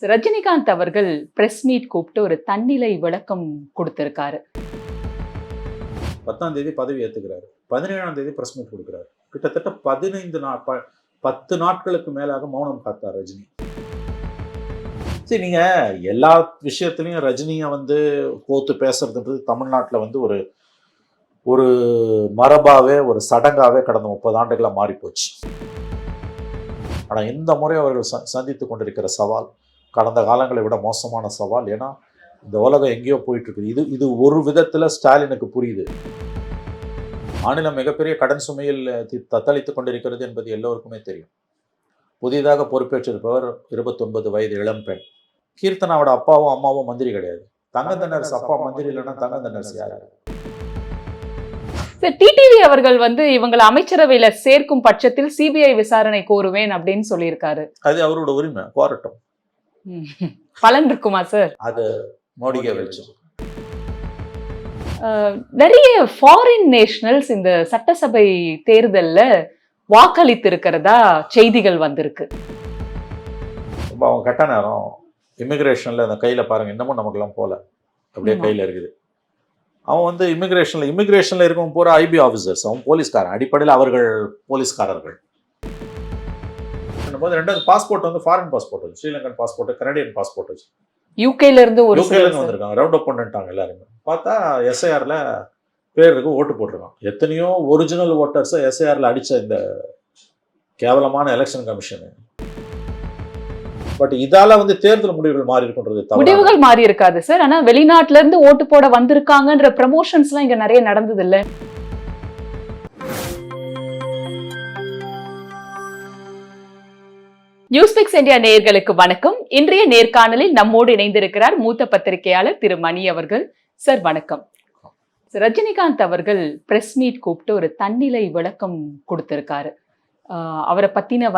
ரஜினிகாந்த் அவர்கள் press meet கூப்பிட்டு ஒரு தன்னிலை விளக்கம் கொடுத்திருக்காரு. 10ஆம் தேதி பதவி ஏற்றுக்கிறாரு, 17ஆம் தேதி பிரஸ் மீட் கொடுக்குறாரு. கிட்டத்தட்ட 10 நாட்களுக்கு மேலாக மௌனம் காத்தார் ரஜினி. சரி, நீங்க எல்லா விஷயத்திலையும் ரஜினியை கோத்து பேசுறதுன்றது தமிழ்நாட்டில் ஒரு ஒரு மரபாவே ஒரு சடங்காவே கடந்த 30 ஆண்டுகளா மாறி போச்சு. ஆனால் இந்த முறை அவர்கள் சந்தித்து கொண்டிருக்கிற சவால் கடந்த காலங்களை விட மோசமான சவால். ஏன்னா இந்த உலகம் எங்கேயோ போயிட்டு இருக்குது. இது ஒரு விதத்தில் ஸ்டாலினுக்கு புரியுது. மாநிலம் மிகப்பெரிய கடன் சுமையில் தத்தளித்துக் கொண்டிருக்கிறது என்பது எல்லோருக்குமே தெரியும். புதிதாக பொறுப்பேற்றிருப்பவர் 29 வயது இளம்பெண். கீர்த்தனாவோட அப்பாவும் அம்மாவும் மந்திரி கிடையாது. தங்கதண்டரசு அப்பா மந்திரி இல்லைன்னா தங்கதண்டரசு யாரு? டிடிவி அவர்கள் இவங்களை அமைச்சரவையில சேர்க்கும் பட்சத்தில் சிபிஐ விசாரணை கோருவேன் அப்படின்னு சொல்லியிருக்காரு. அது அவரோட உரிமை, கோரட்டும். பலன் இருக்குமா சார்? அது மோடிக்கே வச்சு. நிறைய ஃபாரின் நேஷனல்ஸ் இந்த சட்டசபை தேர்தல்ல வாக்களித்து இருக்கிறதா செய்திகள் வந்திருக்கு. அவங்க கட்ட நேரம் இமிகிரேஷன்ல அந்த கையில பாருங்க, இன்னமும் நமக்குலாம் போல அப்படியே கையில இருக்குது. அவன் இமிகிரேஷன்ல இருக்கவங்க பூரா ஐபி ஆஃபீஸர்ஸ், அவன் போலீஸ்காரன். அடிப்படையில் அவர்கள் போலீஸ்காரர்கள். ரெண்டாவது passport foreign passport, Sri Lankan passport, Canadian passport வச்சு யூகேல இருந்து வந்திருக்காங்க. ரவுண்ட் அப் பண்ணிட்டாங்க எல்லாருமே. பார்த்தா எஸ்ஐஆர்ல பேர் இருக்கு, ஓட்டு போட்டிருக்கான். எத்தனையோ ஒரிஜினல் ஓட்டர்ஸை எஸ்ஐஆர்ல அடிச்ச இந்த கேவலமான எலெக்ஷன் கமிஷன். பட் இதால தேர்தல் முடிவுகள் மாறி இருக்குன்றது முடிவுகள் மாறி இருக்காது சார். ஆனா வெளிநாட்டுல இருந்து ஓட்டு போட வந்திருக்காங்கன்ற ப்ரமோஷன்ஸ் எல்லாம் இங்க நிறைய நடந்தது இல்ல. நியூஸ்பிக்ஸ் இந்தியா நேயர்களுக்கு வணக்கம். இன்றைய நேர்காணலில் நம்மோடு இணைந்திருக்கிறார் மூத்த பத்திரிகையாளர் திரு மணி அவர்கள். சார் வணக்கம். ரஜினிகாந்த் அவர்கள் பிரஸ் மீட் கூப்பிட்டு ஒரு தன்னிலை விளக்கம் கொடுத்திருக்காரு. அவரை பத்தின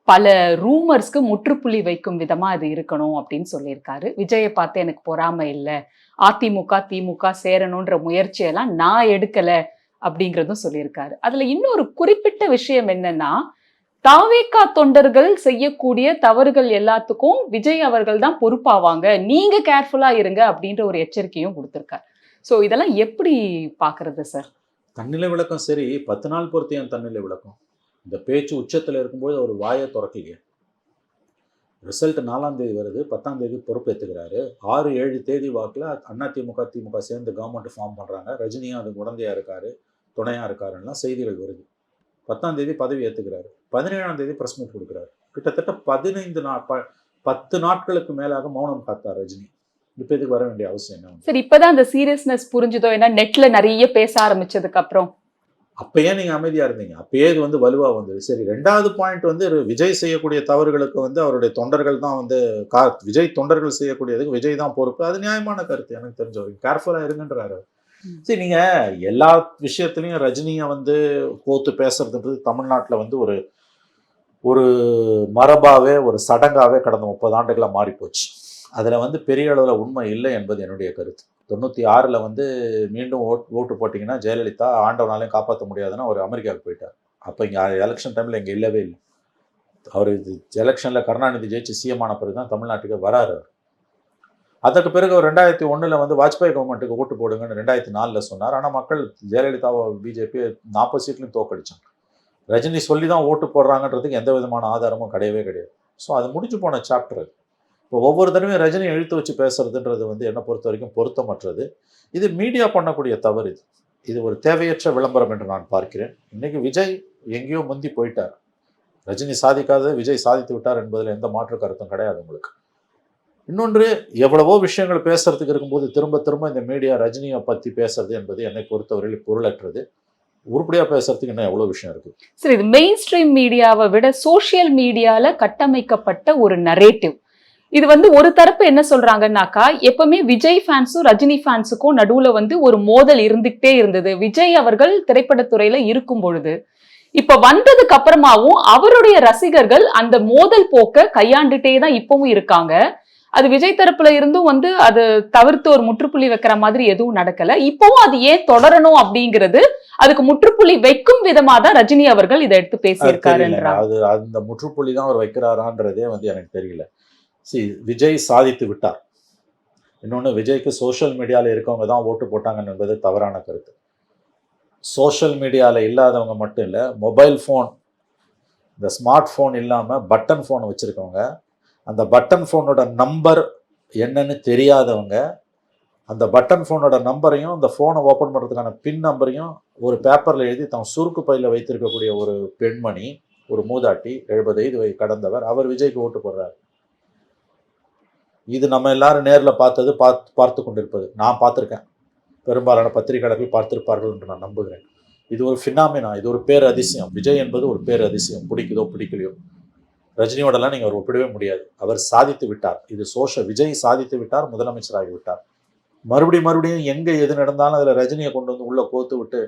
பல ரூமர்ஸ்க்கு முற்றுப்புள்ளி வைக்கும் விதமா அது இருக்கணும் அப்படின்னு சொல்லியிருக்காரு. விஜயை பார்த்து எனக்கு பொறாமை இல்லை, அதிமுக திமுக சேரணுன்ற முயற்சியெல்லாம் நான் எடுக்கல அப்படிங்கிறதும் சொல்லியிருக்காரு. அதுல இன்னொரு குறிப்பிட்ட விஷயம் என்னன்னா, தாவேகா தொண்டர்கள் செய்யக்கூடிய தவறுகள் எல்லாத்துக்கும் விஜய் அவர்கள் தான் பொறுப்பாவாங்க, நீங்க கேர்ஃபுல்லா இருங்க அப்படின்ற ஒரு எச்சரிக்கையும் கொடுத்திருக்காரு. ஸோ இதெல்லாம் எப்படி பாக்குறது சார்? தன்னிலை விளக்கம் சரி, 10 நாள் பொறுத்தையும் தன்னிலை விளக்கம். இந்த பேச்சு உச்சத்தில் இருக்கும்போது அவர் வாயை திறக்கலையே. ரிசல்ட் 4ஆம் தேதி வருது, 10ஆம் தேதி பொறுப்பேற்றுக்கிறாரு. 6-7 தேதி வாக்கில் அதிமுக திமுக சேர்ந்து கவர்மெண்ட் ஃபார்ம் பண்ணுறாங்க. ரஜினியும் அதுக்கு உடந்தையாக இருக்காரு, துணையாக இருக்காருன்னா செய்திகள் வருது. 10ஆம் தேதி பதவி ஏற்றுக்கிறாரு, 17ஆம் தேதி பிரஸ் மீட் கொடுக்குறாரு. கிட்டத்தட்ட 10 நாட்களுக்கு மேலாக மௌனம் காத்தார் ரஜினி. இப்போ இதுக்கு வர வேண்டிய அவசியம் என்ன? சரி, இப்போதான் அந்த சீரியஸ்னஸ் புரிஞ்சுதோ? ஏன்னா நெட்ல நிறைய பேச ஆரம்பிச்சதுக்கு அப்புறம் அப்பயே நீங்க அமைதியா இருந்தீங்க. அப்பயே இது வலுவா வந்தது. சரி, 2வது பாயிண்ட் விஜய் செய்யக்கூடிய தவறுகளுக்கு அவருடைய தொண்டர்கள் தான் விஜய் தொண்டர்கள் செய்யக்கூடியதுக்கு விஜய் தான் பொறுப்பு. அது நியாயமான கருத்து, எனக்கு தெரிஞ்ச வரைக்கும். கேர்ஃபுல்லா இருங்கன்றாரு. சரி, நீங்க எல்லா விஷயத்திலையும் ரஜினியை கோத்து பேசுறதுன்றது தமிழ்நாட்டில் ஒரு ஒரு மரபாவே ஒரு சடங்காவே கடந்த 30 ஆண்டுகளா மாறி போச்சு. அதுல பெரிய அளவில் உண்மை இல்லை என்பது என்னுடைய கருத்து. 96ல் மீண்டும் ஓட்டு போட்டிங்கன்னா ஜெயலலிதா ஆண்டவனாலையும் காப்பாற்ற முடியாதுன்னா அவர் அமெரிக்காவுக்கு போயிட்டார். அப்போ இங்கே எலெக்ஷன் டைமில் இங்கே இல்லவே இல்லை. அவர் எலெக்ஷனில் கருணாநிதி ஜெயிச்சு சிஎம் ஆன பிறகு தான் தமிழ்நாட்டுக்கு வராரு. அதற்கு பிறகு அவர் 2001ல் வாஜ்பாய் கவர்மெண்ட்டுக்கு ஓட்டு போடுங்கன்னு 2004ல் சொன்னார். ஆனால் மக்கள் ஜெயலலிதாவை பிஜேபி 40 சீட்லையும் தோக்கடிச்சாங்க. ரஜினி சொல்லி தான் ஓட்டு போடுறாங்கன்றதுக்கு எந்த விதமான ஆதாரமும் கிடையவே கிடையாது. ஸோ அது முடிஞ்சு போன சாப்டர். இப்போ ஒவ்வொரு தடவையும் ரஜினி இழுத்து வச்சு பேசுறதுன்றது என்னை பொறுத்த வரைக்கும் பொருத்தமற்றது. இது மீடியா பண்ணக்கூடிய தவறு. இது ஒரு தேவையற்ற விளம்பரம் என்று நான் பார்க்கிறேன். இன்னைக்கு விஜய் எங்கேயோ முந்தி போயிட்டார். ரஜினி சாதிக்காத விஜய் சாதித்து விட்டார் என்பதில் எந்த மாற்று கருத்தும் கிடையாது உங்களுக்கு. இன்னொன்று, எவ்வளவோ விஷயங்கள் பேசுறதுக்கு இருக்கும்போது திரும்ப திரும்ப இந்த மீடியா ரஜினியை பற்றி பேசுறது என்பது என்னை பொறுத்தவரையில் பொருளற்றது. உருப்படியா பேசுறதுக்கு இன்னும் எவ்வளவு விஷயம் இருக்கு. சரி, இது மெயின் ஸ்ட்ரீம் மீடியாவை விட சோசியல் மீடியால கட்டமைக்கப்பட்ட ஒரு நரேட்டிவ். இது ஒரு தரப்பு என்ன சொல்றாங்கன்னாக்கா, எப்பவுமே விஜய் ஃபேன்ஸும் ரஜினி ஃபேன்ஸுக்கும் நடுவுல ஒரு மோதல் இருந்துகிட்டே இருந்தது. விஜய் அவர்கள் திரைப்படத்துறையில இருக்கும் பொழுது, இப்ப வந்ததுக்கு அப்புறமாவும் அவருடைய ரசிகர்கள் அந்த மோதல் போக்க கையாண்டுட்டே தான் இப்பவும் இருக்காங்க. அது விஜய் தரப்புல இருந்தும் அது தவிர்த்து ஒரு முற்றுப்புள்ளி வைக்கிற மாதிரி எதுவும் நடக்கல. இப்பவும் அது ஏன் தொடரணும் அப்படிங்கிறது, அதுக்கு முற்றுப்புள்ளி வைக்கும் விதமா தான் ரஜினி அவர்கள் இதை எடுத்து பேசியிருக்காரு. அது அந்த முற்றுப்புள்ளி தான் அவர் வைக்கிறாரான்றதே எனக்கு தெரியல. விஜய் சாதித்து விட்டார். இன்னொன்று, விஜய்க்கு சோஷியல் மீடியாவில் இருக்கவங்க தான் ஓட்டு போட்டாங்கன்னு என்பது தவறான கருத்து. சோஷியல் மீடியாவில் இல்லாதவங்க மட்டும் இல்லை, மொபைல் ஃபோன், இந்த ஸ்மார்ட் ஃபோன் இல்லாமல் பட்டன் ஃபோனை வச்சுருக்கவங்க, அந்த பட்டன் ஃபோனோட நம்பர் என்னன்னு தெரியாதவங்க, அந்த பட்டன் ஃபோனோட நம்பரையும் அந்த ஃபோனை ஓப்பன் பண்ணுறதுக்கான பின் நம்பரையும் ஒரு பேப்பரில் எழுதி தன் சுருக்கு பையில் வைத்திருக்கக்கூடிய ஒரு பெண்மணி, ஒரு மூதாட்டி, 70 வயது கடந்தவர், அவர் விஜய்க்கு ஓட்டு போடுறார். இது நம்ம எல்லாரும் நேரில் பார்த்து கொண்டிருப்பது. நான் பார்த்துருக்கேன், பெரும்பாலான பத்திரிகையாளர்கள் பார்த்திருப்பார்கள் என்று நான் நம்புகிறேன். இது ஒரு ஃபினாமினா, இது ஒரு பேர் அதிசயம். விஜய் என்பது ஒரு பேர் அதிசயம், பிடிக்குதோ பிடிக்கலையோ. ரஜினியோடலாம் நீங்கள் அவர் ஒப்பிடவே முடியாது. அவர் சாதித்து விட்டார். இது விஜய் சாதித்து விட்டார், முதலமைச்சராகி விட்டார். மறுபடியும் எங்கே எது நடந்தாலும் அதில் ரஜினியை கொண்டு வந்து உள்ளே கோத்து விட்டு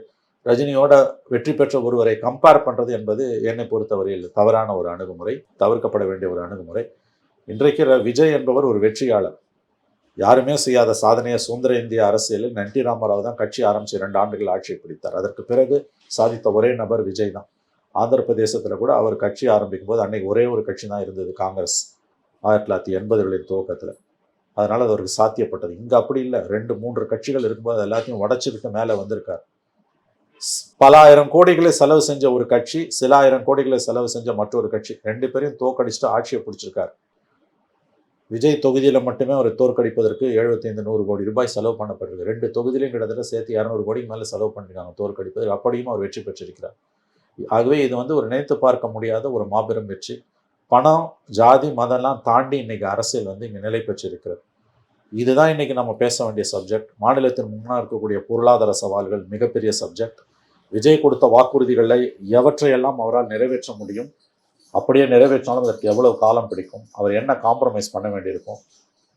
ரஜினியோட வெற்றி பெற்ற ஒருவரை கம்பேர் பண்ணுறது என்பது என்னை பொறுத்தவரையில் தவறான ஒரு அணுகுமுறை, தவிர்க்கப்பட வேண்டிய ஒரு அணுகுமுறை. இன்றைக்கு விஜய் என்பவர் ஒரு வெற்றியாளர். யாருமே செய்யாத சாதனையை சுதந்திர இந்திய அரசியலில் என்டி ராமராவ் தான் கட்சி ஆரம்பித்து 2 ஆண்டுகள் ஆட்சியை பிடித்தார். அதற்கு பிறகு சாதித்த ஒரே நபர் விஜய் தான். ஆந்திர பிரதேசத்தில் கூட அவர் கட்சி ஆரம்பிக்கும் போது அன்னைக்கு ஒரே ஒரு கட்சி தான் இருந்தது, காங்கிரஸ், 1980களின் துவக்கத்தில். அதனால் அது அவருக்கு சாத்தியப்பட்டது. இங்கே அப்படி இல்லை, 2-3 கட்சிகள் இருக்கும்போது எல்லாத்தையும் உடச்சிக்கிட்டு மேலே வந்திருக்கார். பல ஆயிரம் கோடிகளை செலவு செஞ்ச ஒரு கட்சி, சில ஆயிரம் கோடிகளை செலவு செஞ்ச மற்றொரு கட்சி, 2 பேரையும் தோக்கடிச்சுட்டு ஆட்சியை பிடிச்சிருக்கார். விஜய் தொகுதியில் மட்டுமே அவரை தோற்கடிப்பதற்கு 75-100 கோடி ரூபாய் செலவு பண்ணப்பட்டிருக்கு. 2 தொகுதியிலையும் கிட்டத்தட்ட சேர்த்து 200 கோடிக்கு மேலே செலவு பண்ணியிருக்காங்க தோற்கடிப்பதற்கு. அப்படியும் அவர் வெற்றி பெற்றிருக்கிறார். ஆகவே இது ஒரு நினைத்து பார்க்க முடியாத ஒரு மாபெரும் வெற்றி. பணம், ஜாதி, மதம்லாம் தாண்டி இன்னைக்கு அரசியல் இங்கே நிலை பெற்றிருக்கிறது. இதுதான் இன்னைக்கு நம்ம பேச வேண்டிய சப்ஜெக்ட். மாநிலத்தின் முன்னால் இருக்கக்கூடிய பொருளாதார சவால்கள் மிகப்பெரிய சப்ஜெக்ட். விஜய் கொடுத்த வாக்குறுதிகளை எவற்றையெல்லாம் அவரால் நிறைவேற்ற முடியும், அப்படியே நிறைவேற்றாலும் அதற்கு எவ்வளவு காலம் பிடிக்கும், அவர் என்ன காம்ப்ரமைஸ் பண்ண வேண்டியிருக்கும்,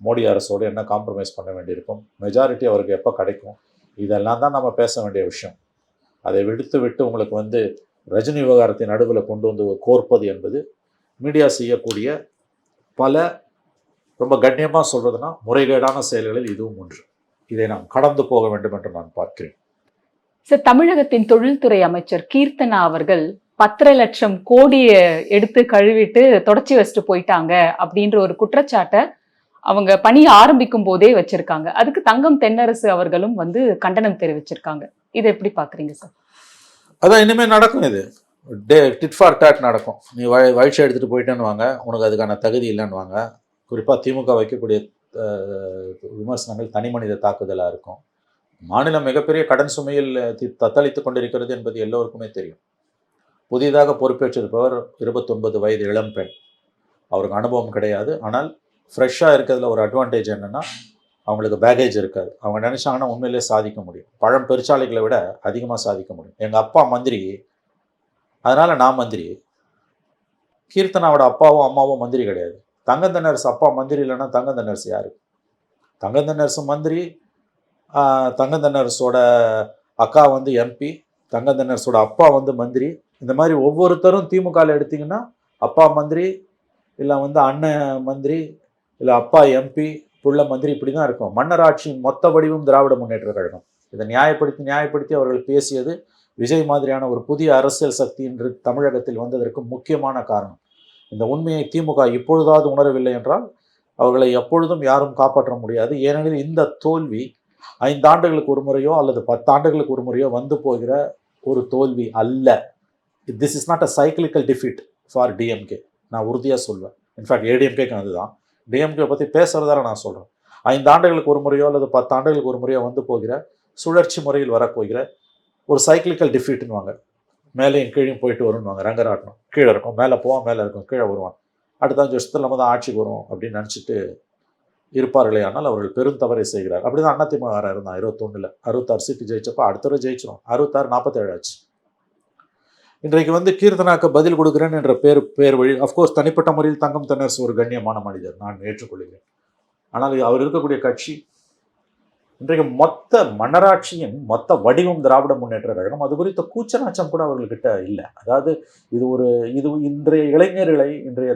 மோடி அரசோடு என்ன காம்ப்ரமைஸ் பண்ண வேண்டியிருக்கும், மெஜாரிட்டி அவருக்கு எப்போ கிடைக்கும், இதெல்லாம் தான் நம்ம பேச வேண்டிய விஷயம். அதை விட்டு உங்களுக்கு ரஜினி விவகாரத்தின் நடுவில் கொண்டு வந்து கோர்ப்பது என்பது மீடியா செய்யக்கூடிய பல, ரொம்ப கண்ணியமாக சொல்கிறதுனா, முறைகேடான செயல்களில் இதுவும் ஒன்று. இதை நாம் கடந்து போக வேண்டும் என்று நான் பார்க்கிறேன். சார், தமிழகத்தின் தொழில்துறை அமைச்சர் கீர்த்தனா அவர்கள் 10 லட்சம் கோடியை எடுத்து கழுவிட்டு தொடச்சி வச்சுட்டு போயிட்டாங்க அப்படின்ற ஒரு குற்றச்சாட்டை அவங்க பணி ஆரம்பிக்கும் போதே வச்சிருக்காங்க. அதுக்கு தங்கம் தென்னரசு அவர்களும் கண்டனம் தெரிவிச்சிருக்காங்க. இதை எப்படி பாக்குறீங்க சார்? அதான் இனிமேல் நடக்கும். இது டிட் ஃபார் டாட் நடக்கும். நீ வழிச்சு எடுத்துகிட்டு போயிட்டேன்னு வாங்க, உனக்கு அதுக்கான தகுதி இல்லைன்னு வாங்க. குறிப்பாக திமுக வைக்கக்கூடிய விமர்சனங்கள் தனி மனித தாக்குதலாக இருக்கும். மாநிலம் மிகப்பெரிய கடன் சுமையில் தத்தளித்து கொண்டிருக்கிறது என்பது எல்லோருக்குமே தெரியும். புதிதாக பொறுப்பேற்றிருப்பவர் 29 வயது இளம்பெண். அவருக்கு அனுபவம் கிடையாது. ஆனால் ஃப்ரெஷ்ஷாக இருக்கிறதுல ஒரு அட்வான்டேஜ் என்னென்னா, அவங்களுக்கு பேகேஜ் இருக்காது. அவங்க நினச்சாங்கன்னா உண்மையிலே சாதிக்க முடியும். பழம் பெருச்சாலைகளை விட அதிகமாக சாதிக்க முடியும். எங்கள் அப்பா மந்திரி, அதனால் நான் மந்திரி. கீர்த்தனாவோட அப்பாவும் அம்மாவும் மந்திரி கிடையாது. தங்கம் தென்னரசு அப்பா மந்திரி இல்லைன்னா தங்கம் தென்னரசு யார்? தங்கம் தென்னரசு மந்திரி, தங்கம் தென்னரசோட அக்கா எம்பி, தங்கம் தென்னரசோட அப்பா மந்திரி. இந்த மாதிரி ஒவ்வொருத்தரும் திமுகவில் எடுத்திங்கன்னா அப்பா மந்திரி, இல்லை அண்ணன் மந்திரி, இல்லை அப்பா எம்பி, புள்ள மந்திரி, இப்படி தான் இருக்கும். மன்னராட்சியின் மொத்த வடிவம் திராவிட முன்னேற்ற கழகம். இதை நியாயப்படுத்தி அவர்கள் பேசியது விஜய் மாதிரியான ஒரு புதிய அரசியல் சக்தி என்று தமிழகத்தில் வந்ததற்கு முக்கியமான காரணம். இந்த உண்மையை திமுக இப்பொழுதாவது உணரவில்லை என்றால் அவர்களை எப்பொழுதும் யாரும் காப்பாற்ற முடியாது. ஏனெனில் இந்த தோல்வி 5 ஆண்டுகளுக்கு ஒரு முறையோ அல்லது 10 ஆண்டுகளுக்கு ஒரு முறையோ போகிற ஒரு தோல்வி அல்ல. This is not a cyclical defeat for DMK. நான் உறுதியாக சொல்வேன். இன்ஃபேக்ட் ஏடிஎம்கேக்கு அதுதான். டிஎம்கே பற்றி பேசுகிறதால நான் சொல்கிறேன். 5 ஆண்டுகளுக்கு ஒரு முறையோ அல்லது 10 ஆண்டுகளுக்கு ஒரு முறையோ போகிற சுழற்சி முறையில் வரப்போகிற ஒரு சைக்கிளிக்கல் டிஃபீட்டுன்னு மேலேயும் கீழையும் போயிட்டு வரும்னுவாங்க. ரங்கராட்டணும், கீழே இருக்கும், மேலே போவான், மேலே இருக்கும், கீழே வருவான். அடுத்த 5 வருஷத்தில் நம்ம தான் ஆட்சிக்கு வரும் அப்படின்னு நினச்சிட்டு இருப்பார்களே. ஆனால் அவர்கள் பெரும் தவறை செய்கிறார். அப்படி தான் அதிமுக இருந்தான் 21ல் 66 சீட்டு ஜெயிச்சப்போ அடுத்த தடவை ஜெயிச்சிடும். 66 47 ஆச்சு. இன்றைக்கு கீர்த்தனாக்கு பதில் கொடுக்குறேன் என்ற பேர் வழி, அஃப்கோர்ஸ் தனிப்பட்ட முறையில் தங்கம் தென்னரசு ஒரு கண்ணியமான மனிதர், நான் ஏற்றுக்கொள்கிறேன். ஆனால் அவர் இருக்கக்கூடிய கட்சி இன்றைக்கு மொத்த மன்னராட்சியின் மொத்த வடிவம் திராவிட முன்னேற்ற கழகம். அது குறித்த கூச்சநாச்சம் கூட அவர்கள்கிட்ட இல்லை. அதாவது இது இன்றைய இளைஞர்களை, இன்றைய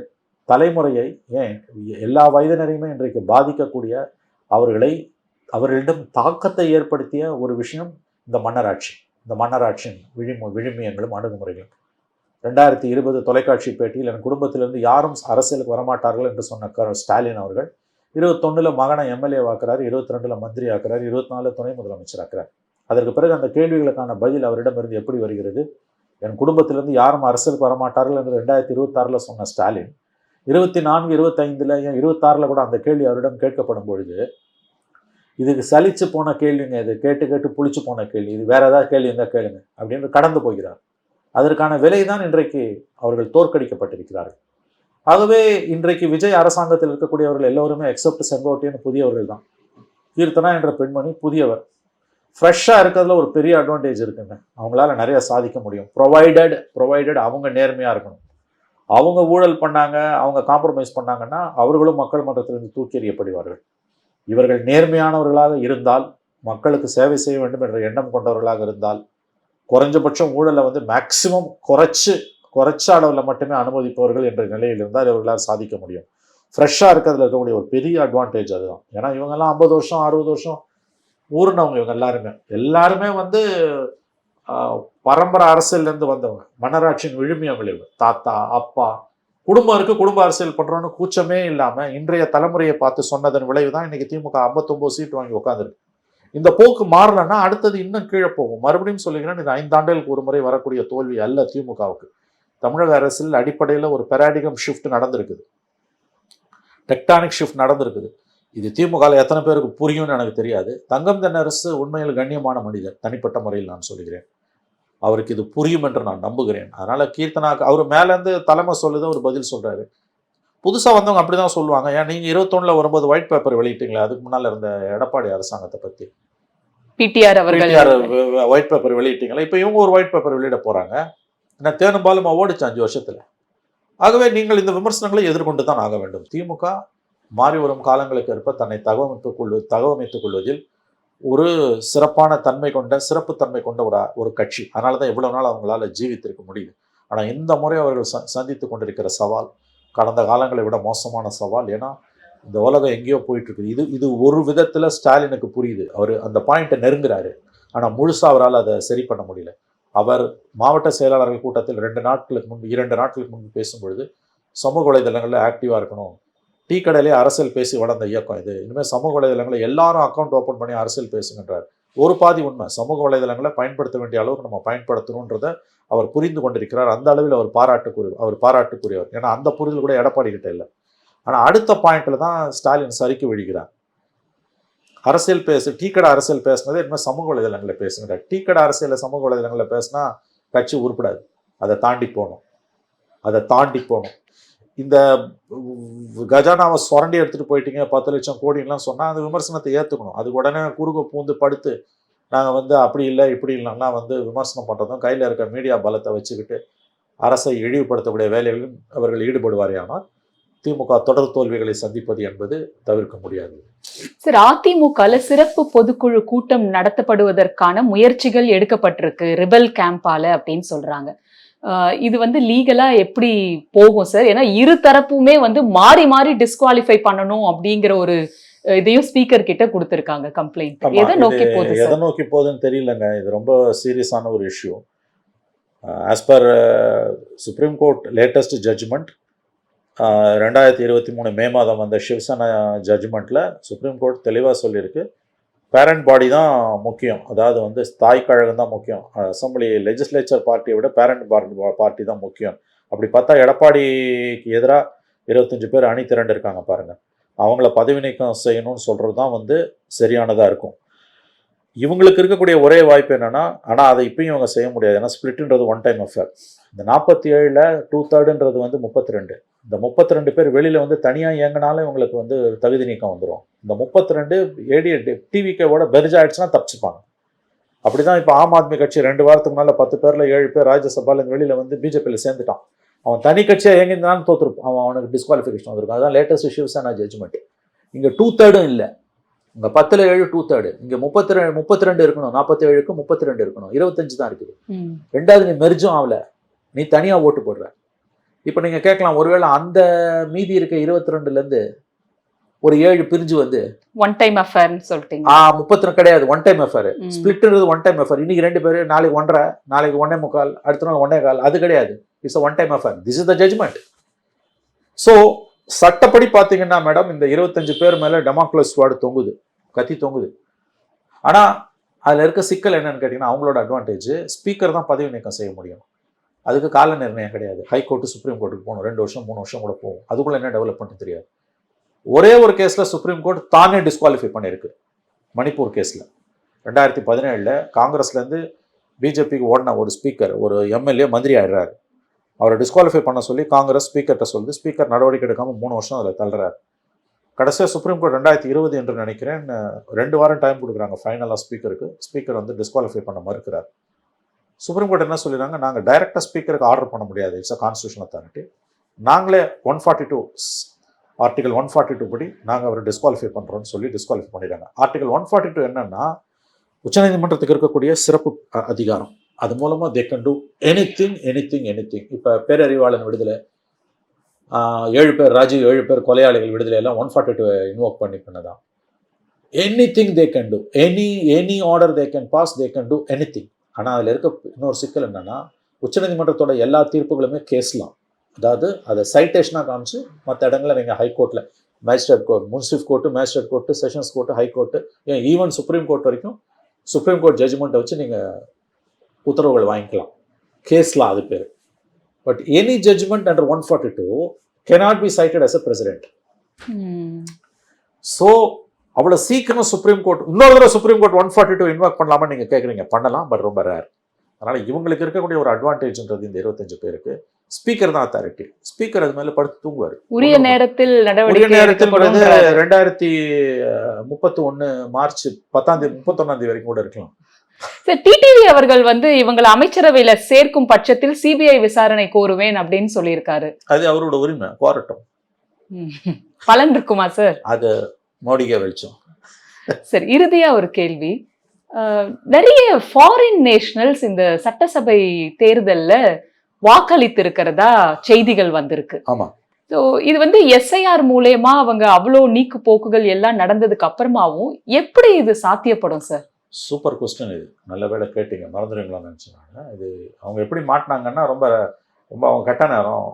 தலைமுறையை, ஏன் எல்லா வயதினரையுமே இன்றைக்கு பாதிக்கக்கூடிய அவர்களிடம் தாக்கத்தை ஏற்படுத்திய ஒரு விஷயம் இந்த மன்னராட்சி. இந்த மன்னராட்சியின் விழுமியங்களும் அணுகுமுறைகளும். 2020 தொலைக்காட்சி பேட்டியில் என் குடும்பத்திலிருந்து யாரும் அரசியலுக்கு வரமாட்டார்கள் என்று சொன்ன ஸ்டாலின் அவர்கள் 21 மகனை எம்எல்ஏ ஆக்குறாரு, 22 மந்திரி ஆக்குறாரு, 24 துணை முதலமைச்சர் ஆக்குறாரு. அதற்கு பிறகு அந்த கேள்விகளுக்கான பதில் அவரிடமிருந்து எப்படி வருகிறது? என் குடும்பத்திலிருந்து யாரும் அரசியலுக்கு வரமாட்டார்கள் என்று 2026 சொன்ன ஸ்டாலின் 24, 25 ஏன் 26 கூட அந்த கேள்வி அவரிடம் கேட்கப்படும் பொழுது, இதுக்கு சலிச்சு போன கேள்விங்க, இது கேட்டு கேட்டு புளிச்சு போன கேள்வி, இது வேற ஏதாவது கேள்வி இருந்தால் கேளுங்க அப்படின்னு கடந்து போகிறார். அதற்கான விலை தான் இன்றைக்கு அவர்கள் தோற்கடிக்கப்பட்டிருக்கிறார்கள். ஆகவே இன்றைக்கு விஜய் அரசாங்கத்தில் இருக்கக்கூடியவர்கள் எல்லோருமே எக்ஸப்ட் செங்கோட்டையன் புதியவர்கள் தான். கீர்த்தனா என்ற பெண்மணி புதியவர். ஃப்ரெஷ்ஷாக இருக்கிறதுல ஒரு பெரிய அட்வான்டேஜ் இருக்குங்க. அவங்களால நிறைய சாதிக்க முடியும். ப்ரொவைடட் அவங்க நேர்மையாக இருக்கணும். அவங்க ஊழல் பண்ணாங்க, அவங்க காம்ப்ரமைஸ் பண்ணாங்கன்னா அவர்களும் மக்கள் மன்றத்திலிருந்து தூக்கி எறியப்படுவார்கள். இவர்கள் நேர்மையானவர்களாக இருந்தால், மக்களுக்கு சேவை செய்ய வேண்டும் என்ற எண்ணம் கொண்டவர்களாக இருந்தால், குறைஞ்சபட்சம் ஊழலை வந்து மேக்சிமம் குறைச்ச அளவில் மட்டுமே அனுமதிப்பவர்கள் என்ற நிலையில் இருந்தால் இவர்களால் சாதிக்க முடியும். ஃப்ரெஷ்ஷாக இருக்கிறதுல இருக்கக்கூடிய ஒரு பெரிய அட்வான்டேஜ் அதுதான். ஏன்னா இவங்கெல்லாம் 50 வருஷம் 60 வருஷம் ஊர்னவங்க. இவங்க எல்லாருமே வந்து பரம்பரை அரசியல்லேருந்து வந்தவங்க. மன்னராட்சியின் விழுமியவங்க. இவங்க தாத்தா அப்பா குடும்பம் இருக்கு, குடும்ப அரசியல் பண்றோன்னு கூச்சமே இல்லாமல் இன்றைய தலைமுறையை பார்த்து சொன்னதன் விளைவு தான் இன்னைக்கு திமுக 59 சீட் வாங்கி உட்காந்துருக்கு. இந்த போக்கு மாறலன்னா அடுத்தது இன்னும் கீழே போகும். மறுபடியும் சொல்லுகிறேன், இது 5 ஆண்டுகளுக்கு ஒரு முறை வரக்கூடிய தோல்வி அல்ல திமுகவுக்கு. தமிழக அரசியல் அடிப்படையில் ஒரு பெராடிகம் ஷிஃப்ட் நடந்திருக்குது, டெக்டானிக் ஷிஃப்ட் நடந்திருக்குது. இது திமுகவில் எத்தனை பேருக்கு புரியும்னு எனக்கு தெரியாது. தங்கம் தென்னரசு உண்மையில் கண்ணியமான மனிதர், தனிப்பட்ட முறையில் நான் சொல்கிறேன். அவருக்கு இது புரியும் என்று நான் நம்புகிறேன். அதனால கீர்த்தனாக்கு அவர் மேலேருந்து தலைமை சொல்லுது, ஒரு பதில் சொல்றாரு. புதுசாக வந்தவங்க அப்படிதான் சொல்லுவாங்க. ஏன் நீங்கள் 21 வரும்போது ஒயிட் பேப்பர் வெளியிட்டீங்களே, அதுக்கு முன்னால் இருந்த எடப்பாடி அரசாங்கத்தை பற்றி பிடிஆர் அவர்கள் ஒயிட் பேப்பர் வெளியிட்டீங்களா? இப்போ இவங்க ஒரு ஒயிட் பேப்பர் வெளியிட போறாங்க. என்ன தேனும் பாலுமா ஓடிச்சு 5 வருஷத்துல. ஆகவே நீங்கள் இந்த விமர்சனங்களை எதிர்கொண்டு தான் ஆக வேண்டும். திமுக மாறி வரும் காலங்களுக்கு ஏற்ப தன்னை தகவமைத்துக் கொள்வதில் ஒரு சிறப்பான தன்மை கொண்ட சிறப்புத்தன்மை கொண்ட ஒரு கட்சி. அதனால தான் இவ்வளவு நாள் அவங்களால ஜீவித்திருக்க முடியுது. ஆனால் இந்த முறை அவர்கள் சந்தித்து கொண்டிருக்கிற சவால் கடந்த காலங்களை விட மோசமான சவால். ஏன்னா இந்த உலகம் எங்கேயோ போயிட்டு இருக்குது. இது ஒரு விதத்தில் ஸ்டாலினுக்கு புரியுது. அவர் அந்த பாயிண்ட்டை நெருங்குறாரு. ஆனால் முழுசாக அவரால் அதை சரி பண்ண முடியல. அவர் மாவட்ட செயலாளர்கள் கூட்டத்தில் 2 நாட்களுக்கு முன்பு பேசும்பொழுது சமூக வலைதளங்களில் ஆக்டிவாக இருக்கணும். டீ கடையிலே அரசியல் பேசி வளர்ந்த இயக்கம் இது. இனிமேல் சமூக வலைதளங்களை எல்லாரும் அக்கௌண்ட் ஓப்பன் பண்ணி அரசியல் பேசுகின்றார். ஒரு பாதி உண்மை. சமூக வலைதளங்களை பயன்படுத்த வேண்டிய அளவுக்கு நம்ம பயன்படுத்தணுன்றதை அவர் புரிந்து கொண்டிருக்கிறார். அந்த அளவில் அவர் பாராட்டுக்குரியவர். ஏன்னா அந்த புரிதல் கூட எடப்பாடி கிட்ட இல்லை. ஆனால் அடுத்த பாயிண்ட்ல தான் ஸ்டாலின் சறுக்கி விழுகிறார். டீ கடை அரசியல் பேசினதே இனிமேல் சமூக வலைதளங்களை பேசுகிறார். டீ கடை அரசியலில் சமூக வலைதளங்களில் பேசினா கட்சி உருப்படாது. அதை தாண்டி போகணும். இந்த கஜானாவை சுரண்டி எடுத்துகிட்டு போயிட்டீங்க 10 லட்சம் கோடிலாம் சொன்னால் அந்த விமர்சனத்தை ஏற்றுக்கணும். அதுக்கு உடனே குறுக்க பூந்து படுத்து நாங்கள் அப்படி இல்லை இப்படி இல்லைன்னா விமர்சனம் பண்ணுறதும் கையில் இருக்க மீடியா பலத்தை வச்சுக்கிட்டு அரசை இழிவுபடுத்தக்கூடிய வேலைகளில் அவர்கள் ஈடுபடுவாரேயானால் திமுக தொடர் தோல்விகளை சந்திப்பது என்பது தவிர்க்க முடியாது. சார், அதிமுகல சிறப்பு பொதுக்குழு கூட்டம் நடத்தப்படுவதற்கான முயற்சிகள் எடுக்கப்பட்டிருக்கு ரிபல் கேம்பால அப்படின்னு சொல்றாங்க. இது லீகலா எப்படி போகும் சார்? ஏன்னா இரு தரப்புமே மாறி மாறி டிஸ்குவாலிஃபை பண்ணணும் அப்படிங்கிற ஒரு இதையும் ஸ்பீக்கர் கிட்ட கொடுத்திருக்காங்க கம்ப்ளைண்ட். எதை நோக்கி போகுதுன்னு தெரியலங்க. இது ரொம்ப சீரியஸான ஒரு issue. As per supreme court latest judgement 2023 மே மாதம் வந்த சிவசேனா ஜட்ஜ்மெண்ட்டில் சுப்ரீம் கோர்ட் தெளிவாக சொல்லியிருக்கு, பேரண்ட் பாடி தான் முக்கியம். அதாவது தாய் கழகம் தான் முக்கியம். அசம்பிளி லெஜிஸ்லேச்சர் பார்ட்டியை விட பேரண்ட் பார்ட்டி தான் முக்கியம். அப்படி பார்த்தா எடப்பாடிக்கு எதிராக 25 பேர் அணி திரண்டு இருக்காங்க பாருங்கள். அவங்கள பதவி நீக்கம் செய்யணும்னு சொல்கிறது தான் சரியானதாக இருக்கும். இவங்களுக்கு இருக்கக்கூடிய ஒரே வாய்ப்பு என்னென்னா, ஆனால் அதை இப்பயும் இவங்க செய்ய முடியாது. ஏன்னா ஸ்பிளிட்ன்றது ஒன் டைம் அஃபேர். இந்த 47ல் 2/3 32. இந்த 32 பேர் வெளியில் தனியாக இயங்கினாலும் இவங்களுக்கு தகுதி நீக்கம் வந்துடும். இந்த 32 டிவிகேவோட பெர்ஜ் ஆயிடுச்சுன்னா தப்பிச்சுப்பாங்க. அப்படி தான் இப்போ ஆம் ஆத்மி கட்சி 2 வாரத்துக்கு மேலே 10 பேரில் 7 பேர் ராஜ்யசபாவில் வெளியில் பிஜேபியில் சேர்ந்துட்டான். அவன் தனி கட்சியாக இயங்கியிருந்தாலும் தோற்றுருப்பான். அவனுக்கு டிஸ்குவாலிஃபிகேஷன் வந்திருக்கும். அதுதான் லேட்டஸ்ட் சிவசேனா ஜட்ஜ்மெண்ட். இங்கே 2/3 இல்லை. இங்கே 10ல் 7 2/3. இங்கே 32 இருக்கணும். 47க்கு 32 இருக்கணும். 25 தான் இருக்குது. ரெண்டாவது நீ மெர்ஜும் ஆகல, நீ தனியாக ஓட்டு போடுற. இப்போ நீங்கள் கேட்கலாம், ஒருவேளை அந்த மீதி இருக்க 22லேருந்து ஒரு 7 பிரிஞ்சு ஒன் டைம் அஃபேர்னு சொல்லிட்டீங்க. 32 கிடையாது, ஒன் டைம் அஃபேர். ஸ்பிளிட்ன்றது ஒன் டைம் அஃபேர். இன்னைக்கு 2 பேர், நாளைக்கு 1.5, நாளைக்கு 1.25, அடுத்த நாள் 1.25. அது கிடையாது. It's one time affair. This is the judgment. So சட்டப்படி பார்த்தீங்கன்னா மேடம், இந்த 25 பேர் மேலே டெமோக்ரஸ் ஸ்குவாட் தொங்குது, கத்தி தொங்குது. ஆனால் அதில் இருக்க சிக்கல் என்னன்னு கேட்டிங்கன்னா, அவங்களோட அட்வான்டேஜ் ஸ்பீக்கர் தான் பதவி நீக்கம் செய்ய முடியும். அதுக்கு கால நிர்ணயம் கிடையாது. ஹைகோர்ட்டு சுப்ரீம் கோர்ட்டுக்கு போகணும், 2 வருஷம் 3 வருஷம் கூட போகும். அதுக்குள்ளே என்ன டெவலப்மெண்ட் தெரியாது. ஒரே ஒரு கேஸில் சுப்ரீம் கோர்ட் தானே டிஸ்குவாலிஃபை பண்ணியிருக்கு, மணிப்பூர் கேஸில். 2017 காங்கிரஸ்லேருந்து பிஜேபிக்கு ஓடின ஒரு ஸ்பீக்கர், ஒரு எம்எல்ஏ மந்திரி ஆயிடுறாரு. அவரை டிஸ்குவாலிஃபை பண்ண சொல்லி காங்கிரஸ் ஸ்பீக்கர்கிட்ட சொல்லுது. ஸ்பீக்கர் நடவடிக்கை எடுக்காமல் 3 வருஷம் அதில் தள்ளுறாரு. கடைசியாக சுப்ரீம் கோர்ட் 2020 என்று நினைக்கிறேன் 2 வாரம் டைம் கொடுக்குறாங்க ஃபைனலாக ஸ்பீக்கருக்கு. ஸ்பீக்கர் வந்து டிஸ்குவாலிஃபை பண்ண மறுக்கிறார். சுப்ரீம் கோர்ட் என்ன சொல்லிடுறாங்க, நாங்கள் டைரெக்டாக ஸ்பீக்கருக்கு ஆர்டர் பண்ண முடியாது, இட்ஸ் அ கான்ஸ்டியூஷன் அத்தாரிட்டி. நாங்களே 142 ஆர்டிகல் 142 படி நாங்கள் அவரை டிஸ்குவாலிஃபை பண்ணுறோம்னு சொல்லி டிஸ்குவாலிஃபை பண்ணிடுறாங்க. ஆர்டிகல் 142 என்னன்னா, உச்சநீதிமன்றத்துக்கு இருக்கக்கூடிய சிறப்பு அதிகாரம். அது மூலமாக தே கேன் டூ எனிதிங். இப்போ பேரறிவாளன் விடுதலை, 7 பேர் ராஜீவ் 7 பேர் கொலையாளிகள் விடுதலை எல்லாம் 142 இன்வோக் பண்ணி பண்ணதான். Anything they can do, any order they can pass, they can do anything. ஆனால் அதில் இருக்க இன்னொரு சிக்கல் என்னன்னா, உச்சநீதிமன்றத்தோட எல்லா தீர்ப்புகளுமே கேஸ்லாம். அதாவது அதை சைட்டேஷனாக காமிச்சு மற்ற இடங்களில் நீங்கள் ஹைகோர்ட்டில், magistrate court, munsif court, magistrate court, sessions court, high court, ஏன் ஈவன் சுப்ரீம் கோர்ட் வரைக்கும் சுப்ரீம் கோர்ட் ஜட்ஜ்மெண்ட்டை வச்சு நீங்கள் உத்தரவுகள் வாங்கிக்கலாம். கேஸ்லாம் அது பேர். But any judgment under 142 cannot be cited as a precedent. So அவ்வளோ சீக்கிரம் சுப்ரீம் கோர்ட் இன்னொரு தடவை சுப்ரீம் கோர்ட் 142 இன்வாக் பண்ணலாமா நீங்கள் கேட்குறீங்க, பண்ணலாம், பட் ரொம்ப ரேர். அதனால் இவங்களுக்கு இருக்கக்கூடிய ஒரு அட்வான்டேஜ்ன்றது இந்த 25 பேருக்கு ஸ்பீக்கர் தான் அத்தாரிட்டி. ஸ்பீக்கர் அது மேலே படுத்து தூங்குவார். உரிய நேரத்தில் 2031 மார்ச் 31 வரைக்கும் கூட இருக்கலாம். டிடிவி அவர்கள் வந்து இவங்களை அமைச்சரவையில சேர்க்கும் பட்சத்தில் சிபிஐ விசாரணை கோருவேன் அப்படின்னு சொல்லியிருக்காரு. அது அவரோட உரிமை, கோரட்டும். பலன் இருக்குமா சார்? அது மோடிக்கே வெளிச்சம். சரி, இறுதியா ஒரு கேள்வி. நிறைய ஃபாரின் நேஷனல்ஸ் இந்த சட்டசபை தேர்தல்ல வாக்களித்து இருக்கிறதா செய்திகள் வந்திருக்கு. ஆமா. ஸோ இது வந்து எஸ்ஐஆர் மூலயமா அவங்க அவ்வளோ நீக்கு போக்குகள் எல்லாம் நடந்ததுக்கு அப்புறமாவும் எப்படி இது சாத்தியப்படும் சார்? சூப்பர் கொஸ்டின் இது. நல்ல வேலை கேட்டீங்க, மறந்துடுவீங்களான்னு நினச்சினாங்க. இது அவங்க எப்படி மாட்டினாங்கன்னா, ரொம்ப ரொம்ப அவங்க கட்ட நேரம்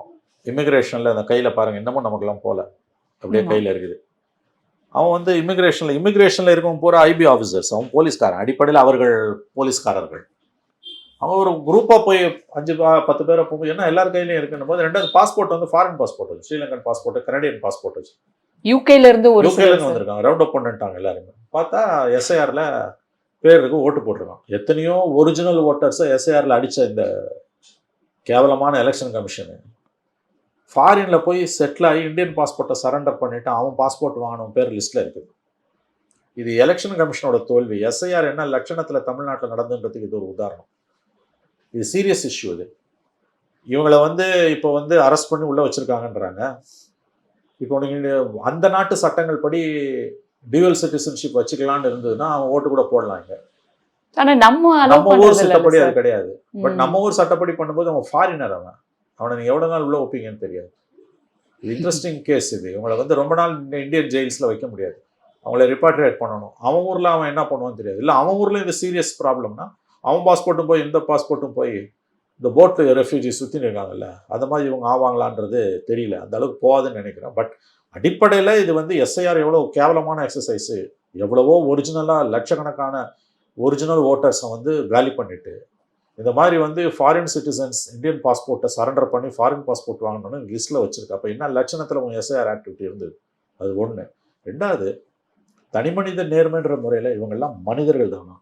இமிக்ரேஷனில் அந்த கையில் பாருங்கள், இன்னமும் நமக்குலாம் போகல, அப்படியே கையில் இருக்குது. அவன் வந்து இமிக்ரேஷனில் இருக்கவங்க பூரா ஐபி ஆஃபீஸர்ஸ், அவன் போலீஸ்காரன், அடிப்படையில் அவர்கள் போலீஸ்காரர்கள். அவங்க ஒரு குரூப்பாக போய் 5-10 பேரை போய், ஏன்னா எல்லார் கையிலையும் இருக்குன்னும் போது, 2வது பாஸ்போர்ட் வந்து ஃபாரின் பாஸ்போர்ட் வச்சு, ஸ்ரீலங்கன் பாஸ்போர்ட், கனடியன் பாஸ்போர்ட் வச்சு, யூகேல இருந்து வந்திருக்காங்க. ரவுண்ட் அப் பண்ணிட்டாங்க எல்லாருமே. பார்த்தா எஸ்ஐஆரில் பேருக்கு ஓட்டு போட்டிருக்கான். எத்தனையோ ஒரிஜினல் ஓட்டர்ஸை எஸ்ஐஆரில் அடித்த இந்த கேவலமான எலெக்ஷன் கமிஷனு ஃபாரினில் போய் செட்டில் ஆகி இந்தியன் பாஸ்போர்ட்டை சரண்டர் பண்ணிவிட்டு அவன் பாஸ்போர்ட் வாங்கினவன் பேர் லிஸ்ட்டில் இருக்குது. இது எலெக்ஷன் கமிஷனோட தோல்வி. எஸ்ஐஆர் என்ன லட்சணத்தில் தமிழ்நாட்டில் நடந்துன்றதுக்கு இது ஒரு உதாரணம். இது சீரியஸ் இஷ்யூ. இது இவங்களை வந்து இப்போ வந்து அரெஸ்ட் பண்ணி உள்ளே வச்சுருக்காங்கன்றாங்க. இப்போ நீங்கள் அந்த நாட்டு சட்டங்கள் படி டியூவல் சிட்டிசன்ஷிப் வச்சுக்கலான்னு இருந்ததுன்னா அவன் ஓட்டு கூட போடலாம். இங்க நம்ம ஊர் சட்டப்படி அது கிடையாது. பட் நம்ம ஊர் சட்டப்படி பண்ணும்போது அவன் ஃபாரினர், அவனை நீங்க எவ்வளவு நாள் உள்ள வைப்பீங்கன்னு தெரியாது. இன்ட்ரெஸ்டிங் கேஸ் இது. இவங்களை வந்து ரொம்ப நாள் இந்தியன் ஜெயில்ஸ்ல வைக்க முடியாது, அவங்கள ரிப்பாட்ரியேட் பண்ணணும். அவன் ஊர்ல அவன் என்ன பண்ணுவான்னு தெரியாது. இல்லை அவன் ஊர்ல இந்த சீரியஸ் ப்ராப்ளம்னா அவன் பாஸ்போர்ட்டும் போய் இந்த பாஸ்போர்ட்டும் போய் இந்த போட்டு ரெஃப்யூஜி சுற்றின்னு இருக்காங்கல்ல, அந்த மாதிரி இவங்க ஆவாங்களான்றது தெரியல. அந்த அளவுக்கு போகாதுன்னு நினைக்கிறேன். பட் அடிப்படையில் இது வந்து எஸ்ஐஆர் எவ்வளோ கேவலமான எக்ஸசைஸு. எவ்வளவோ ஒரிஜினலாக லட்சக்கணக்கான ஒரிஜினல் ஓட்டர்ஸை வந்து காலி பண்ணிட்டு இந்த மாதிரி வந்து ஃபாரின் சிட்டிசன்ஸ் இந்தியன் பாஸ்போர்ட்டை சரண்டர் பண்ணி ஃபாரின் பாஸ்போர்ட் வாங்கணும்னு லிஸ்ட்டில் வச்சுருக்கா. அப்போ என்ன லட்சணத்தில் உங்கள் எஸ்ஐஆர் ஆக்டிவிட்டி இருந்தது? அது ஒன்று. 2வது, தனிமனித நேர்மைன்ற முறையில் இவங்கெல்லாம் மனிதர்கள் தானா?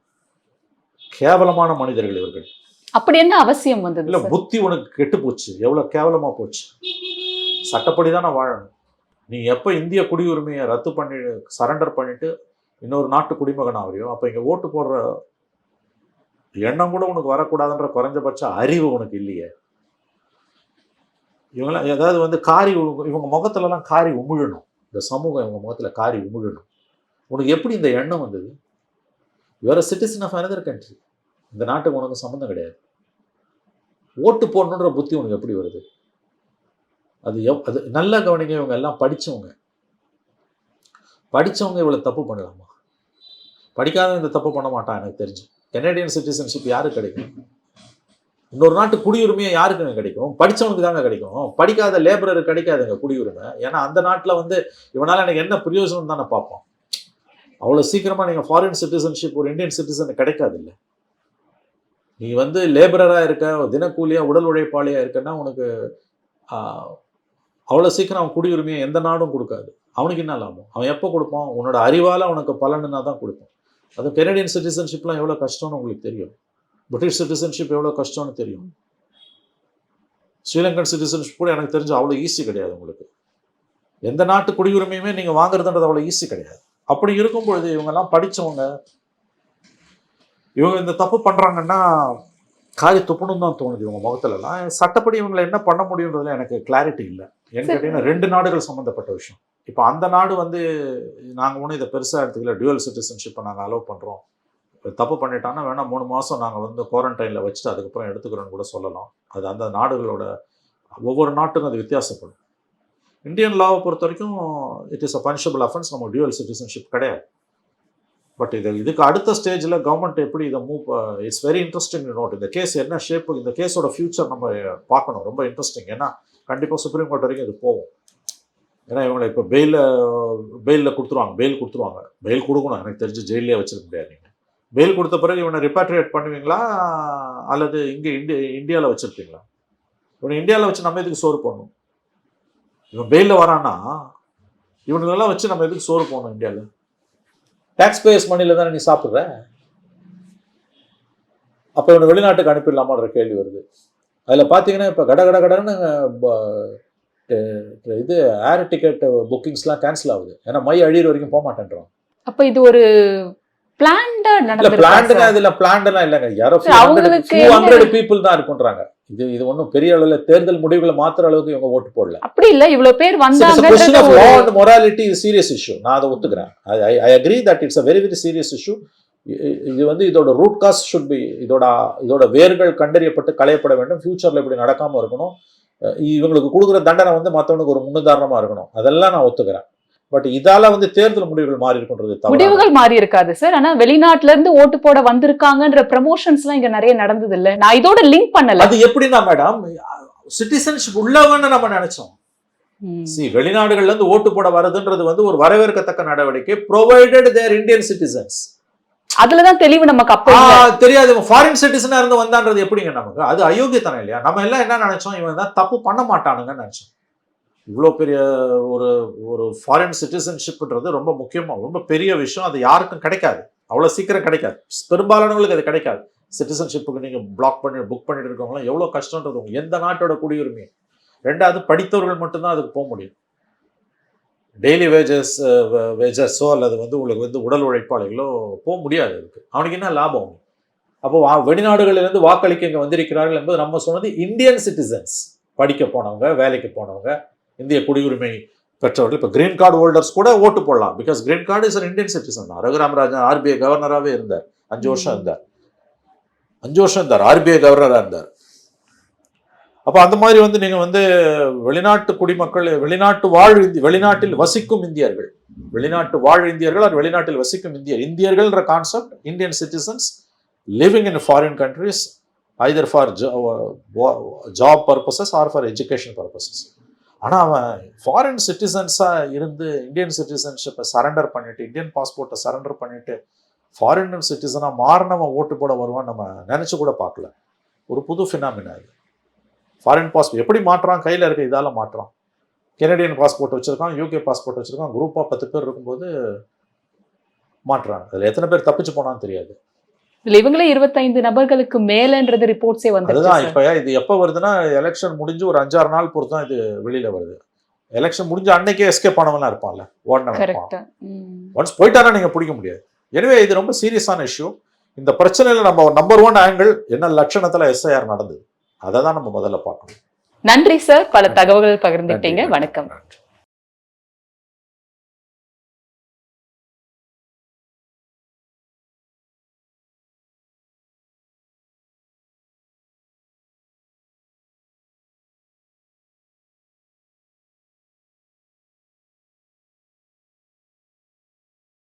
கேவலமான மனிதர்கள் இவர்கள். அப்படி என்ன அவசியம் வந்தது? இல்லை, புத்தி உனக்கு கெட்டு போச்சு, எவ்வளோ கேவலமாக போச்சு. சட்டப்படி தானே வாழணும். நீ எப்போ இந்திய குடியுரிமையை ரத்து பண்ணி சரண்டர் பண்ணிட்டு இன்னொரு நாட்டு குடிமகன் ஆகிறியோ அப்போ இங்கே ஓட்டு போடுற எண்ணம் கூட உனக்கு வரக்கூடாதுன்ற குறைஞ்சபட்ச அறிவு உனக்கு இல்லையே. இவங்களாம் ஏதாவது வந்து இவங்க முகத்துலலாம் காரி உமிழணும். இந்த சமூகம் இவங்க முகத்தில் காரி உமிழணும். உனக்கு எப்படி இந்த எண்ணம் வந்தது? You're citizen of another country. இந்த நாட்டுக்கு உனக்கு சம்மந்தம் கிடையாது. ஓட்டு போடணுன்ற புத்தி உனக்கு எப்படி வருது? அது நல்லா கவனிங்க. இவங்க எல்லாம் படித்தவங்க இவ்வளோ தப்பு பண்ணலாமா? படிக்காதவங்க இந்த தப்பு பண்ண மாட்டான் எனக்கு தெரிஞ்சு. கெனடியன் சிட்டிசன்ஷிப் யாருக்கு கிடைக்கும்? இன்னொரு நாட்டு குடியுரிமையை யாருக்குங்க கிடைக்கும்? படிச்சவனுக்கு தாங்க கிடைக்கும். படிக்காத லேபரருக்கு கிடைக்காதுங்க குடியுரிமை. ஏன்னா அந்த நாட்டுல வந்து இவனால எனக்கு என்ன பிரயோஜனம் தானே பார்ப்போம். அவ்வளவு சீக்கிரமா நீங்க ஃபாரின் சிட்டிசன்ஷிப் ஒரு இந்தியன் சிட்டிசன் கிடைக்காது இல்ல. நீ வந்து லேபரரா இருக்க, தினக்கூலியா உடல் உழைப்பாளியா இருக்கன்னா உனக்கு அவ்வளவு சீக்கிரம் அவன் குடியுரிமையை எந்த நாடும் கொடுக்காது. அவனுக்கு என்ன லாபம்? அவன் எப்போ கொடுப்பான்? உன்னோட அறிவால உனக்கு பலனுன்னா தான் கொடுப்பான். அது கெனடியன் சிட்டிசன்ஷிப்லாம் எவ்வளவு கஷ்டம்னு உங்களுக்கு தெரியும். பிரிட்டிஷ் சிட்டிசன்ஷிப் எவ்வளவு கஷ்டம்னு தெரியும். ஸ்ரீலங்கன் சிட்டிசன்ஷிப் கூட எனக்கு தெரிஞ்சு அவ்வளோ ஈஸி கிடையாது உங்களுக்கு. எந்த நாட்டு குடியுரிமையுமே நீங்கள் வாங்குறதுன்றது அவ்வளோ ஈஸி கிடையாது. அப்படி இருக்கும் பொழுது இவங்கெல்லாம் படித்தவங்க இவங்க இந்த தப்பு பண்ணுறாங்கன்னா காரி துப்பணும் தான் தோணுது இவங்க முகத்துலலாம். சட்டப்படி இவங்களை என்ன பண்ண முடியுன்றதுல எனக்கு கிளாரிட்டி இல்லை. என்ன கேட்டீங்கன்னா 2 நாடுகள் சம்மந்தப்பட்ட விஷயம். இப்போ அந்த நாடு வந்து நாங்கள் ஒன்றும் இதை பெருசாக எடுத்துக்கல, டியூவல் சிட்டிசன்ஷிப்பை நாங்கள் அலோவ் பண்ணுறோம், தப்பு பண்ணிட்டாங்கன்னா வேணால் 3 மாதம் நாங்கள் வந்து குவாரண்டைனில் வச்சுட்டு அதுக்கப்புறம் எடுத்துக்கிறோன்னு கூட சொல்லலாம். அது அந்த நாடுகளோட ஒவ்வொரு நாட்டுக்கும் அது வித்தியாசப்படும். இந்தியன் லாவை பொறுத்த வரைக்கும் it is a punishable offence. நம்ம டியூவல் சிட்டிசன்ஷிப் கிடையாது. பட் இதுக்கு அடுத்த ஸ்டேஜில் கவர்மெண்ட் எப்படி இதை இட்ஸ் வெரி இன்ட்ரெஸ்டிங் நோட். இந்த கேஸ் என்ன ஷேப்பு, இந்த கேஸோட ஃபியூச்சர் நம்ம பார்க்கணும். ரொம்ப இன்ட்ரெஸ்டிங். ஏன்னா கண்டிப்பாக சுப்ரீம் கோர்ட் வரைக்கும் இது போகும். ஏன்னா இவங்களை இப்போ பெயிலில் கொடுத்துருவாங்க. பெயில் கொடுக்கணும். எனக்கு தெரிஞ்சு ஜெயிலே வச்சிருக்க முடியாது. நீங்கள் பெயில் கொடுத்த பிறகு இவனை ரிப்பாட்ரியேட் பண்ணுவீங்களா அல்லது இங்கே இந்தியாவில் வச்சுருப்பீங்களா? இவனை இந்தியாவில் வச்சு நம்ம எதுக்கு சோறு போடணும்? இவன் பெயிலில் வரான்னா இவனுங்களெல்லாம் வச்சு நம்ம எதுக்கு சோறு போடணும்? இந்தியாவில் டேக்ஸ் பேயர்ஸ் மணியில் தானே நீ சாப்பிட்ற. அப்போ இவனை வெளிநாட்டுக்கு அனுப்பிடலாமான்ற கேள்வி வருது. அதில் பார்த்தீங்கன்னா இப்போ கடன்னு இது ஏர் டிக்கெட் புக்கிங்ஸ்லாம் கேன்சல் ஆகுது. ஏன்னா மை அழியிற வரைக்கும் போக மாட்டேன்றோம். அப்போ இது ஒரு பிளான்டெல்லாம் இல்லைங்க. யாரோ 200 பீப்புள் தான் இருக்குன்றாங்க. இது ஒன்றும் பெரிய அளவுல தேர்தல் முடிவுகளை மாத்திர அளவுக்கு இவங்க ஓட்டு போடல. அப்படி இல்ல, இவ்வளவு பேர் வந்தாங்க. law and morality is serious issue. நான் அதை ஒத்துக்கிறேன். I agree that it's a very very serious issue. இது வந்து இதோட ரூட் காஸ் ஷுட் பி, இதோட வேர்கள் கண்டறியப்பட்டு களையப்பட வேண்டும். ஃபியூச்சர்ல இப்படி நடக்காம இருக்கணும். இவங்களுக்கு கொடுக்குற தண்டனை வந்து மற்றவனுக்கு ஒரு முன்னுதாரணமா இருக்கணும். அதெல்லாம் நான் ஒத்துக்கிறேன். பட் இதால வந்து தேர்தல் முடிவுகள் மாறி இருக்குன்றது முடிவுகள் மாறி இருக்காது சார். ஆனா வெளிநாட்டுல இருந்து ஓட்டு போட வந்திருக்காங்கன்ற ப்ரமோஷன்ஸ் எல்லாம் இங்க நிறைய நடந்தது இல்ல. நான் இதோட லிங்க் பண்ணல. அது எப்படின்னா மேடம், சிட்டிசன்ஷிப் உள்ளவன்னு நம்ம நினைச்சோம். வெளிநாடுகள்ல இருந்து ஓட்டு போட வருதுன்றது வந்து ஒரு வரவேற்கத்தக்க நடவடிக்கை, ப்ரொவைடட் தேர் இந்தியன் சிட்டிசன்ஸ். அதுலதான் தெளிவு நமக்கு அப்ப தெரியாது. ஃபாரின் சிட்டிசனா இருந்து வந்தான்றது எப்படிங்க நமக்கு? அது அயோக்கியத்தனம் இல்லையா? நம்ம எல்லாம் என்ன நினைச்சோம், இவன் தான் தப்பு பண்ண மாட்டானுங்கன்னு நினைச்சோம். இவ்வளோ பெரிய ஒரு ஃபாரின் சிட்டிசன்ஷிப்ன்றது ரொம்ப முக்கியமாக ரொம்ப பெரிய விஷயம். அது யாருக்கும் கிடைக்காது, அவ்வளோ சீக்கிரம் கிடைக்காது. பெரும்பாலானவங்களுக்கு அது கிடைக்காது. சிட்டிசன்ஷிப்புக்கு நீங்கள் புக் பண்ணிட்டு இருக்கவங்களாம் எவ்வளோ கஷ்டன்றது. எந்த நாட்டோட குடியுரிமை. 2வது படித்தவர்கள் மட்டும்தான் அதுக்கு போக முடியும். டெய்லி வேஜஸோ அல்லது வந்து உங்களுக்கு வந்து உடல் உழைப்பாளிகளோ போக முடியாது. அதுக்கு அவனுக்கு என்ன லாபம்? அப்போ வெளிநாடுகளிலிருந்து வாக்களிக்க இங்கே வந்திருக்கிறார்கள் என்பது நம்ம சொன்னது இந்தியன் சிட்டிசன்ஸ், படிக்க போனவங்க, வேலைக்கு போனவங்க, இந்திய குடியுரிமை பெற்றவர்கள். இப்போ கிரீன் கார்டு ஹோல்டர்ஸ் கூட ஓட்டு போடலாம். Because green card is Indian citizen தான். ரகுராம் ராஜன் RBI கவர்னராகவே இருந்தார். 5 வருஷம் இருந்தார். RBI கவர்னராக இருந்தார். அப்போ அந்த மாதிரி வந்து நீங்கள் வந்து வெளிநாட்டு குடிமக்கள், வெளிநாட்டில் வசிக்கும் இந்தியர்கள், வெளிநாட்டில் வசிக்கும் இந்தியர்கள்ன்ற concept, Indian citizens living in foreign countries either for job purposes or for education purposes. ஆனால் அவன் ஃபாரின் சிட்டிசன்ஸாக இருந்து இந்தியன் சிட்டிசன்ஷிப்பை சரண்டர் பண்ணிட்டு, இந்தியன் பாஸ்போர்ட்டை சரண்டர் பண்ணிட்டு ஃபாரின் சிட்டிசனாக மாறினவன் ஓட்டு போட வருவான் நம்ம நினச்சி கூட பார்க்கல. ஒரு புது ஃபினாமினா இது. ஃபாரின் பாஸ்போர்ட் எப்படி மாற்றுறான்? கையில் இருக்க இதால் மாற்றுறான். கெனடியன் பாஸ்போர்ட் வச்சுருக்கான், UK பாஸ்போர்ட் வச்சுருக்கான். குரூப்பாக 10 பேர் இருக்கும்போது மாற்றுறாங்க. அதில் எத்தனை பேர் தப்பிச்சு போனான்னு தெரியாது. இவங்களே 25 நபர்களுக்கு மேலன்றது ரிப்போர்ட்ஸே வந்து. அதுதான் இப்போ இது எப்போ வருதுன்னா, எலெக்ஷன் முடிஞ்சு ஒரு 5-6 நாள் பொறுத்து தான் இது வெளியில வருது. எலெக்ஷன் முடிஞ்ச அன்னைக்கே எஸ்கேப் ஆனவெல்லாம் இருப்பான்ல, ஓடினவன். ஒன்ஸ் போயிட்டானா நீங்க பிடிக்க முடியாது. எனவே இது ரொம்ப சீரியஸான இஷ்யூ. இந்த பிரச்சனையில நம்ம நம்பர் 1 ஆங்கிள் என்ன லட்சணத்துல SIR நடந்தது, அதை தான் நம்ம முதல்ல பார்க்கணும். நன்றி சார், பல தகவல்கள் பகிர்ந்துட்டீங்க. வணக்கம்.